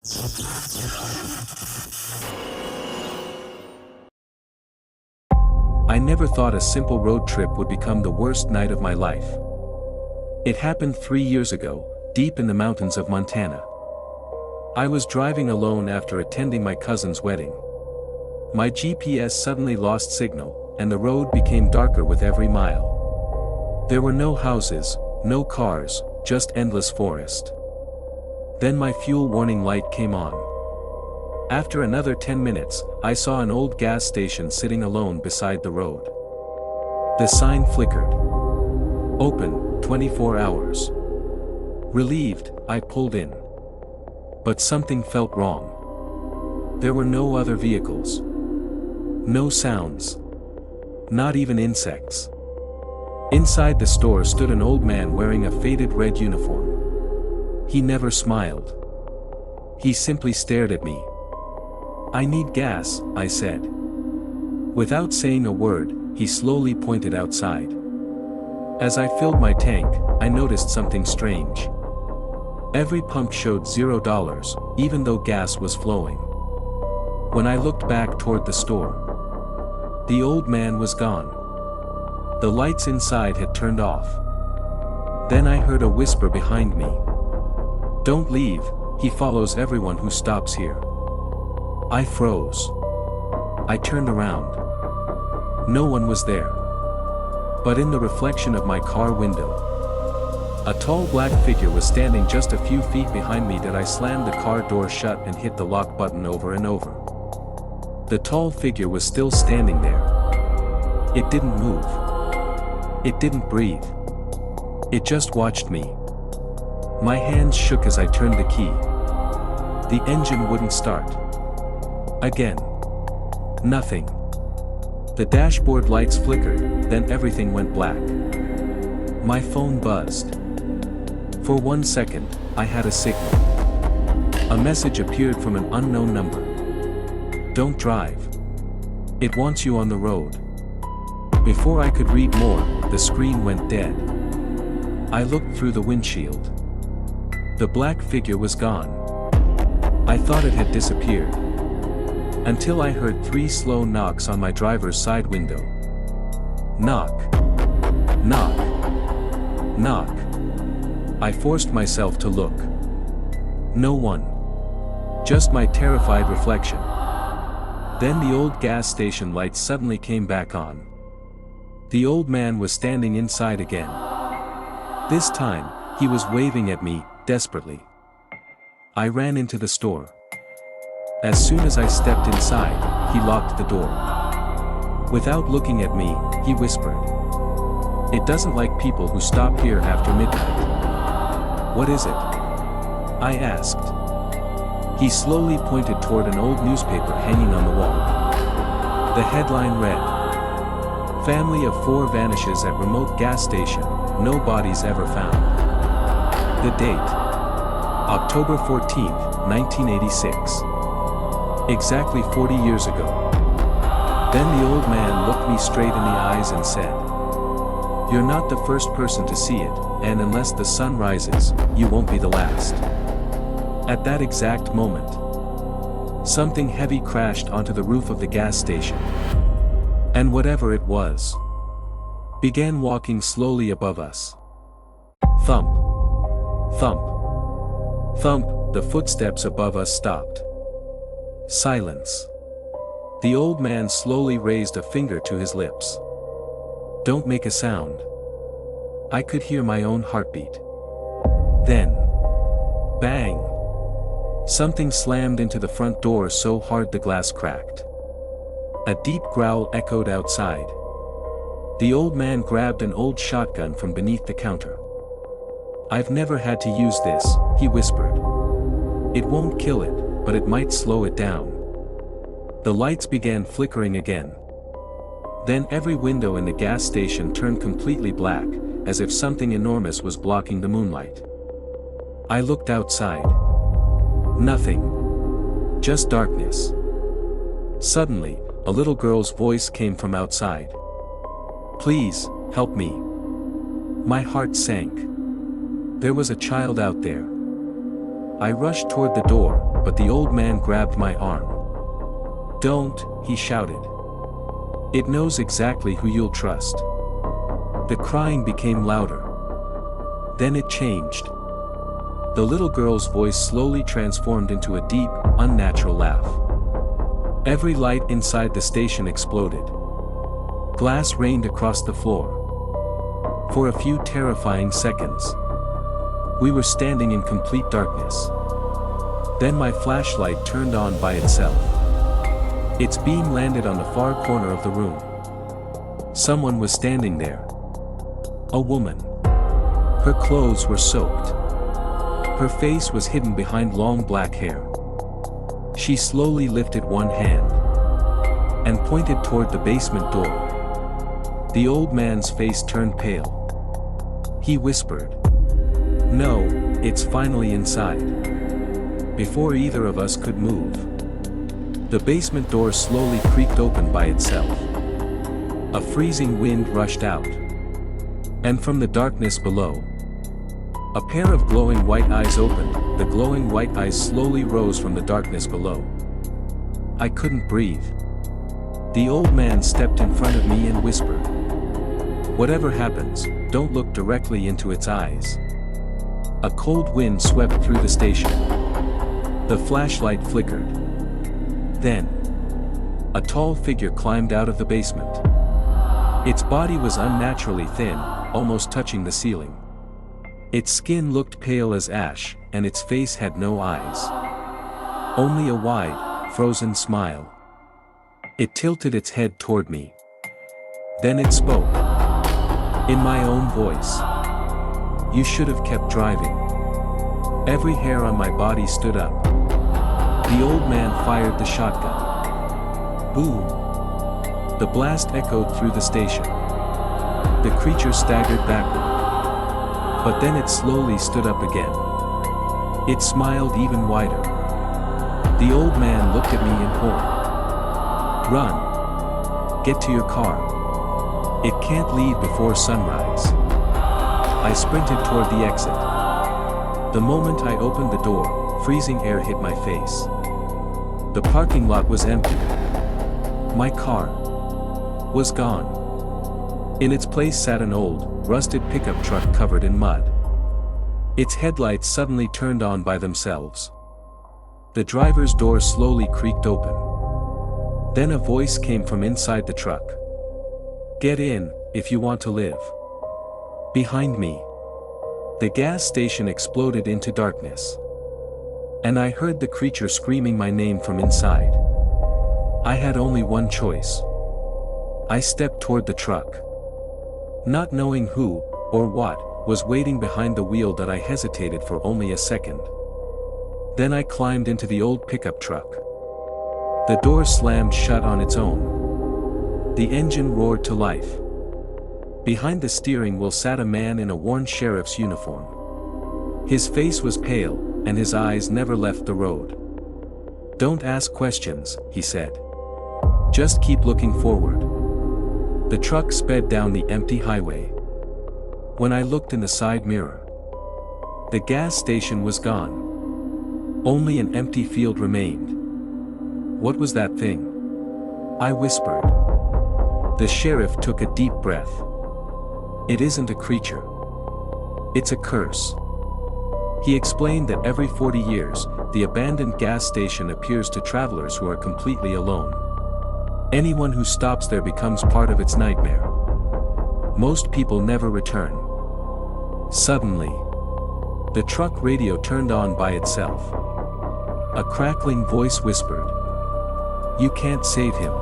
I never thought a simple road trip would become the worst night of my life. It happened 3 years ago, deep in the mountains of Montana. I was driving alone after attending my cousin's wedding. My GPS suddenly lost signal, and the road became darker with every mile. There were no houses, no cars, just endless forest. Then my fuel warning light came on. After another 10 minutes, I saw an old gas station sitting alone beside the road. The sign flickered. Open, 24 hours. Relieved, I pulled in. But something felt wrong. There were no other vehicles. No sounds. Not even insects. Inside the store stood an old man wearing a faded red uniform. He never smiled. He simply stared at me. "I need gas," I said. Without saying a word, he slowly pointed outside. As I filled my tank, I noticed something strange. Every pump showed $0, even though gas was flowing. When I looked back toward the store, the old man was gone. The lights inside had turned off. Then I heard a whisper behind me. "Don't leave, he follows everyone who stops here." I froze. I turned around. No one was there. But in the reflection of my car window, a tall black figure was standing just a few feet behind me. That I slammed the car door shut and hit the lock button over and over. The tall figure was still standing there. It didn't move. It didn't breathe. It just watched me. My hands shook as I turned the key. The engine wouldn't start. Again. Nothing. The dashboard lights flickered, then everything went black. My phone buzzed. For 1 second, I had a signal. A message appeared from an unknown number. "Don't drive. It wants you on the road." Before I could read more, the screen went dead. I looked through the windshield. The black figure was gone. I thought it had disappeared. Until I heard 3 slow knocks on my driver's side window. Knock. Knock. Knock. I forced myself to look. No one. Just my terrified reflection. Then the old gas station lights suddenly came back on. The old man was standing inside again. This time, he was waving at me, desperately. I ran into the store. As soon as I stepped inside, he locked the door. Without looking at me, he whispered, "It doesn't like people who stop here after midnight." "What is it?" I asked. He slowly pointed toward an old newspaper hanging on the wall. The headline read, "Family of 4 vanishes at remote gas station, no bodies ever found." The date, October 14th, 1986. Exactly 40 years ago. Then the old man looked me straight in the eyes and said, "You're not the first person to see it, and unless the sun rises, you won't be the last." At that exact moment, something heavy crashed onto the roof of the gas station. And whatever it was, began walking slowly above us. Thump. Thump. Thump, the footsteps above us stopped. Silence. The old man slowly raised a finger to his lips. "Don't make a sound." I could hear my own heartbeat. Then, bang! Something slammed into the front door so hard the glass cracked. A deep growl echoed outside. The old man grabbed an old shotgun from beneath the counter. "I've never had to use this," he whispered. "It won't kill it, but it might slow it down." The lights began flickering again. Then every window in the gas station turned completely black, as if something enormous was blocking the moonlight. I looked outside. Nothing. Just darkness. Suddenly, a little girl's voice came from outside. "Please, help me." My heart sank. There was a child out there. I rushed toward the door, but the old man grabbed my arm. "Don't," he shouted. "It knows exactly who you'll trust." The crying became louder. Then it changed. The little girl's voice slowly transformed into a deep, unnatural laugh. Every light inside the station exploded. Glass rained across the floor. For a few terrifying seconds, we were standing in complete darkness. Then my flashlight turned on by itself. Its beam landed on the far corner of the room. Someone was standing there. A woman. Her clothes were soaked. Her face was hidden behind long black hair. She slowly lifted one hand and pointed toward the basement door. The old man's face turned pale. He whispered, "No, it's finally inside." Before either of us could move, the basement door slowly creaked open by itself. A freezing wind rushed out. And from the darkness below, a pair of glowing white eyes opened. The glowing white eyes slowly rose from the darkness below. I couldn't breathe. The old man stepped in front of me and whispered, "Whatever happens, don't look directly into its eyes." A cold wind swept through the station. The flashlight flickered. Then, a tall figure climbed out of the basement. Its body was unnaturally thin, almost touching the ceiling. Its skin looked pale as ash, and its face had no eyes. Only a wide, frozen smile. It tilted its head toward me. Then it spoke. In my own voice. "You should have kept driving." Every hair on my body stood up. The old man fired the shotgun. Boom! The blast echoed through the station. The creature staggered backward. But then it slowly stood up again. It smiled even wider. The old man looked at me in horror. "Run! Get to your car. It can't leave before sunrise." I sprinted toward the exit. The moment I opened the door, freezing air hit my face. The parking lot was empty. My car was gone. In its place sat an old, rusted pickup truck covered in mud. Its headlights suddenly turned on by themselves. The driver's door slowly creaked open. Then a voice came from inside the truck. "Get in, if you want to live." Behind me, the gas station exploded into darkness. And I heard the creature screaming my name from inside. I had only one choice. I stepped toward the truck. Not knowing who, or what, was waiting behind the wheel that I hesitated for only a second. Then I climbed into the old pickup truck. The door slammed shut on its own. The engine roared to life. Behind the steering wheel sat a man in a worn sheriff's uniform. His face was pale, and his eyes never left the road. "Don't ask questions," he said. "Just keep looking forward." The truck sped down the empty highway. When I looked in the side mirror, the gas station was gone. Only an empty field remained. "What was that thing?" I whispered. The sheriff took a deep breath. "It isn't a creature. It's a curse." He explained that every 40 years, the abandoned gas station appears to travelers who are completely alone. Anyone who stops there becomes part of its nightmare. Most people never return. Suddenly, the truck radio turned on by itself. A crackling voice whispered, "You can't save him."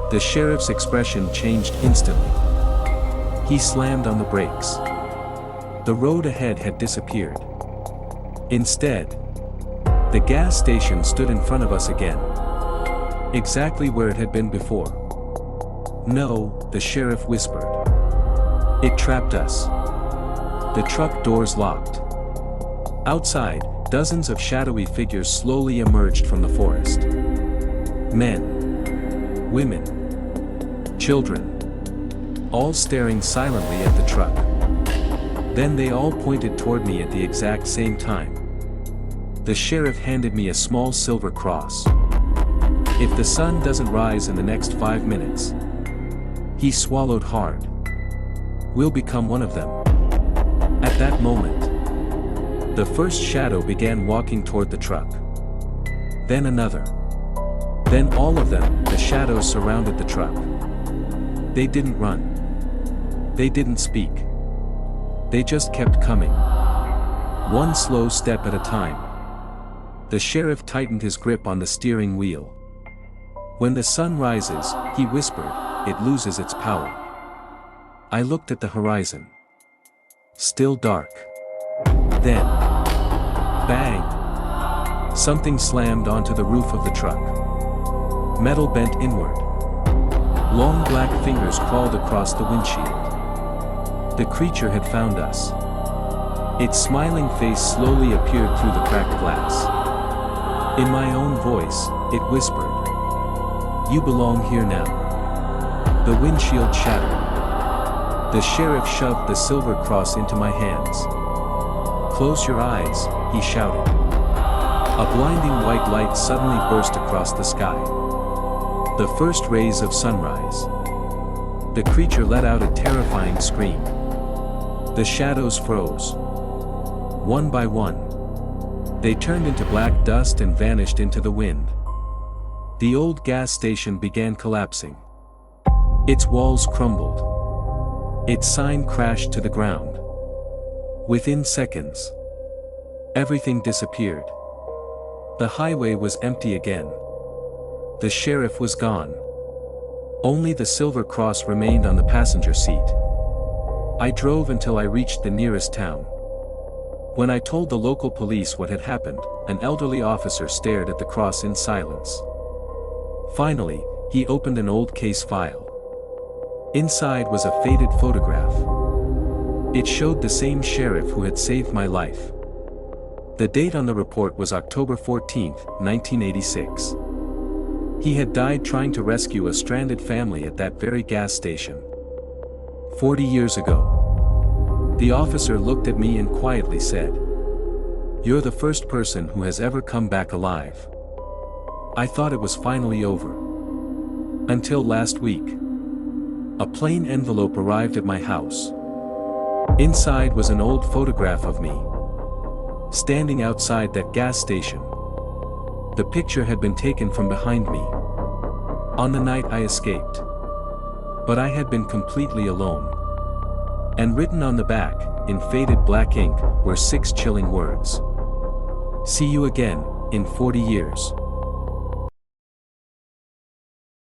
The sheriff's expression changed instantly. He slammed on the brakes. The road ahead had disappeared. Instead, the gas station stood in front of us again. Exactly where it had been before. "No," the sheriff whispered. "It trapped us." The truck doors locked. Outside, dozens of shadowy figures slowly emerged from the forest. Men, women, children, all staring silently at the truck. Then they all pointed toward me at the exact same time. The sheriff handed me a small silver cross. "If the sun doesn't rise in the next 5 minutes," he swallowed hard, "we'll become one of them." At that moment, the first shadow began walking toward the truck. Then another. Then all of them, the shadows surrounded the truck. They didn't run. They didn't speak. They just kept coming. One slow step at a time. The sheriff tightened his grip on the steering wheel. "When the sun rises," he whispered, "it loses its power." I looked at the horizon. Still dark. Then, bang! Something slammed onto the roof of the truck. Metal bent inward. Long black fingers crawled across the windshield. The creature had found us. Its smiling face slowly appeared through the cracked glass. In my own voice, it whispered, "You belong here now." The windshield shattered. The sheriff shoved the silver cross into my hands. "Close your eyes," he shouted. A blinding white light suddenly burst across the sky. The first rays of sunrise. The creature let out a terrifying scream. The shadows froze. One by one. They turned into black dust and vanished into the wind. The old gas station began collapsing. Its walls crumbled. Its sign crashed to the ground. Within seconds, everything disappeared. The highway was empty again. The sheriff was gone. Only the silver cross remained on the passenger seat. I drove until I reached the nearest town. When I told the local police what had happened, an elderly officer stared at the cross in silence. Finally, he opened an old case file. Inside was a faded photograph. It showed the same sheriff who had saved my life. The date on the report was October 14, 1986. He had died trying to rescue a stranded family at that very gas station. 40 years ago. The officer looked at me and quietly said, "You're the first person who has ever come back alive." I thought it was finally over. Until last week. A plain envelope arrived at my house. Inside was an old photograph of me, standing outside that gas station. The picture had been taken from behind me, on the night I escaped. But I had been completely alone. And written on the back, in faded black ink, were 6 chilling words. "See you again, in 40 years."